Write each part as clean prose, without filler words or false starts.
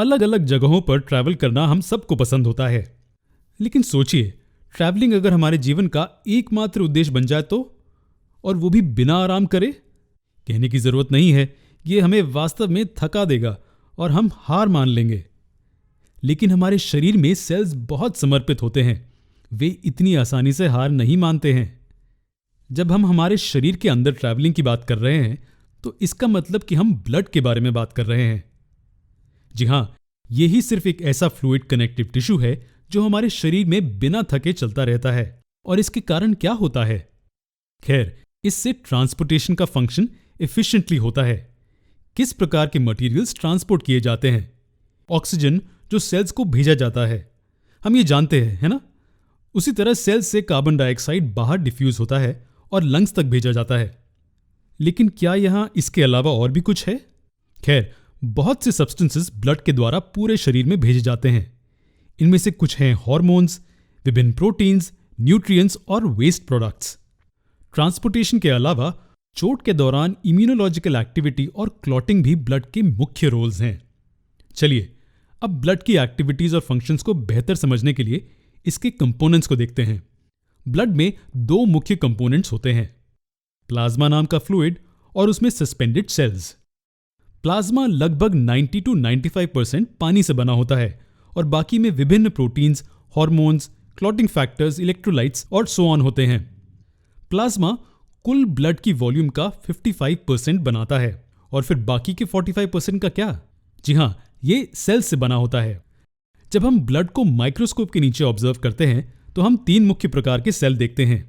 अलग अलग जगहों पर ट्रैवल करना हम सबको पसंद होता है, लेकिन सोचिए ट्रैवलिंग अगर हमारे जीवन का एकमात्र उद्देश्य बन जाए तो, और वो भी बिना आराम करे। कहने की जरूरत नहीं है, ये हमें वास्तव में थका देगा और हम हार मान लेंगे। लेकिन हमारे शरीर में सेल्स बहुत समर्पित होते हैं, वे इतनी आसानी से हार नहीं मानते हैं। जब हम हमारे शरीर के अंदर ट्रैवलिंग की बात कर रहे हैं तो इसका मतलब कि हम ब्लड के बारे में बात कर रहे हैं। जी हां, यही सिर्फ एक ऐसा फ्लूइड कनेक्टिव टिश्यू है जो हमारे शरीर में बिना थके चलता रहता है। और इसके कारण क्या होता है? खैर, इससे ट्रांसपोर्टेशन का फंक्शन एफिशिएंटली होता है। किस प्रकार के मटेरियल्स ट्रांसपोर्ट किए जाते हैं? ऑक्सीजन जो सेल्स को भेजा जाता है, हम ये जानते हैं, है ना? उसी तरह सेल्स से कार्बन डाइऑक्साइड बाहर डिफ्यूज होता है और लंग्स तक भेजा जाता है। लेकिन क्या यहां इसके अलावा और भी कुछ है? खैर, बहुत से सब्सटेंसेस ब्लड के द्वारा पूरे शरीर में भेजे जाते हैं। इनमें से कुछ हैं हार्मोन्स, विभिन्न प्रोटीन्स, न्यूट्रिएंट्स और वेस्ट प्रोडक्ट्स। ट्रांसपोर्टेशन के अलावा चोट के दौरान इम्यूनोलॉजिकल एक्टिविटी और क्लॉटिंग भी ब्लड के मुख्य रोल्स हैं। चलिए अब ब्लड की एक्टिविटीज और फंक्शंस को बेहतर समझने के लिए इसके कंपोनेंट्स को देखते हैं। ब्लड में दो मुख्य कंपोनेंट्स होते हैं, प्लाज्मा नाम का फ्लूइड और उसमें सस्पेंडेड सेल्स। प्लाज्मा लगभग 90 to 95% पानी से बना होता है और बाकी में विभिन्न proteins, hormones, clotting factors, electrolytes और सो ऑन होते हैं। प्लाज्मा कुल ब्लड की वॉल्यूम का 55% बनाता है और फिर बाकी के 45% का क्या? जी हां, ये सेल्स से बना होता है। जब हम ब्लड को माइक्रोस्कोप के नीचे ऑब्जर्व करते हैं तो हम तीन मुख्य प्रकार के सेल देखते हैं।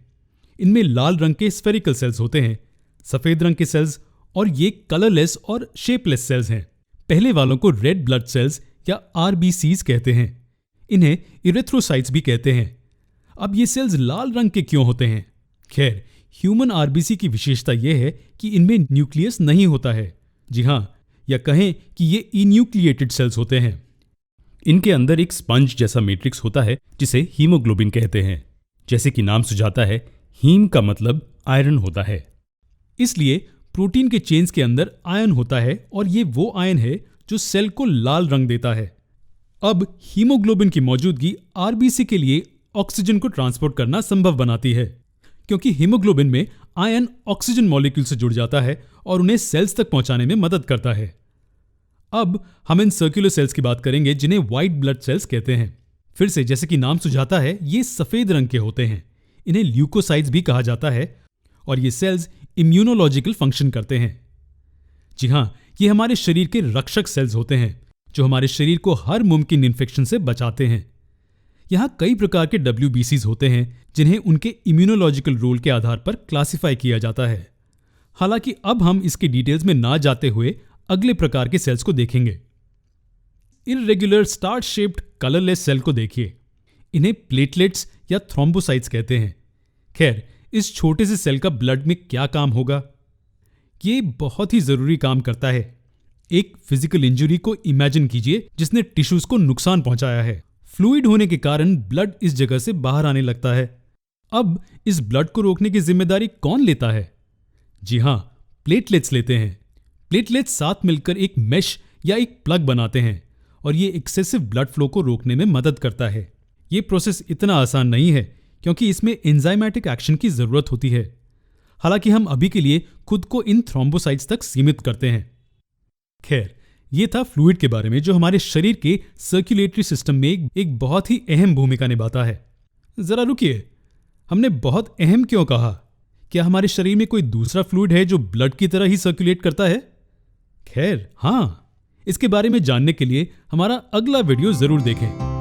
इनमें लाल रंग के स्फेरिकल सेल्स होते हैं, सफेद रंग के सेल्स और ये कलरलेस और शेपलेस सेल्स हैं। पहले वालों को रेड ब्लड सेल्स या आरबीसीज कहते हैं। इन्हें इरेथ्रोसाइट्स भी कहते हैं। अब ये सेल्स लाल रंग के क्यों होते हैं? खैर, ह्यूमन आरबीसी की विशेषता यह है कि इनमें न्यूक्लियस नहीं होता है। जी हां, या कहें कि ये इन्यूक्लिएटेड सेल्स होते हैं। इनके अंदर एक स्पंज जैसा मैट्रिक्स होता है जिसे हीमोग्लोबिन कहते हैं। जैसे कि नाम सुझाता है, हीम का मतलब आयरन होता है। इसलिए प्रोटीन के चेन्स के अंदर आयन होता है और ये वो आयन है जो सेल को लाल रंग देता है। अब हीमोग्लोबिन की मौजूदगी आरबीसी के लिए ऑक्सीजन को ट्रांसपोर्ट करना संभव बनाती है, क्योंकि हीमोग्लोबिन में आयन ऑक्सीजन मॉलिक्यूल से जुड़ जाता है और उन्हें सेल्स तक पहुंचाने में मदद करता है। अब हम इन सर्कुलर सेल्स की बात करेंगे जिन्हें व्हाइट ब्लड सेल्स कहते हैं। फिर से जैसे कि नाम सुझाता है, ये सफेद रंग के होते हैं। इन्हें ल्यूकोसाइट्स भी कहा जाता है और ये सेल्स इम्यूनोलॉजिकल फंक्शन करते हैं। जी हां, ये हमारे शरीर के रक्षक सेल्स होते हैं जो हमारे शरीर को हर मुमकिन इन्फेक्शन से बचाते हैं। यहां कई प्रकार के WBCs होते हैं जिन्हें उनके इम्यूनोलॉजिकल रोल के आधार पर क्लासिफाई किया जाता है। हालांकि अब हम इसके डिटेल्स में ना जाते हुए अगले प्रकार के सेल्स को देखेंगे। Irregular star shaped colourless cell को देखिए। इन्हें प्लेटलेट्स या थ्रोम्बोसाइट्स कहते हैं। खैर, इस छोटे से सेल का ब्लड में क्या काम होगा? ये बहुत ही जरूरी काम करता है। एक फिजिकल इंजरी को इमेजिन कीजिए जिसने टिश्यूज को नुकसान पहुंचाया है। फ्लूइड होने के कारण ब्लड इस जगह से बाहर आने लगता है। अब इस ब्लड को रोकने की जिम्मेदारी कौन लेता है? जी हां, प्लेटलेट्स लेते हैं। प्लेटलेट्स साथ मिलकर एक मेश या एक प्लग बनाते हैं और ये एक्सेसिव ब्लड फ्लो को रोकने में मदद करता है। ये प्रोसेस इतना आसान नहीं है क्योंकि इसमें एंजाइमेटिक एक्शन की जरूरत होती है। हालांकि हम अभी के लिए खुद को इन थ्रोम्बोसाइट्स तक सीमित करते हैं। खैर, ये था फ्लूइड के बारे में जो हमारे शरीर के सर्कुलेटरी सिस्टम में एक बहुत ही अहम भूमिका निभाता है। जरा रुकिए, हमने बहुत अहम क्यों कहा? क्या हमारे शरीर में कोई दूसरा फ्लूइड है जो ब्लड की तरह ही सर्कुलेट करता है? खैर, हां, इसके बारे में जानने के लिए हमारा अगला वीडियो जरूर देखें।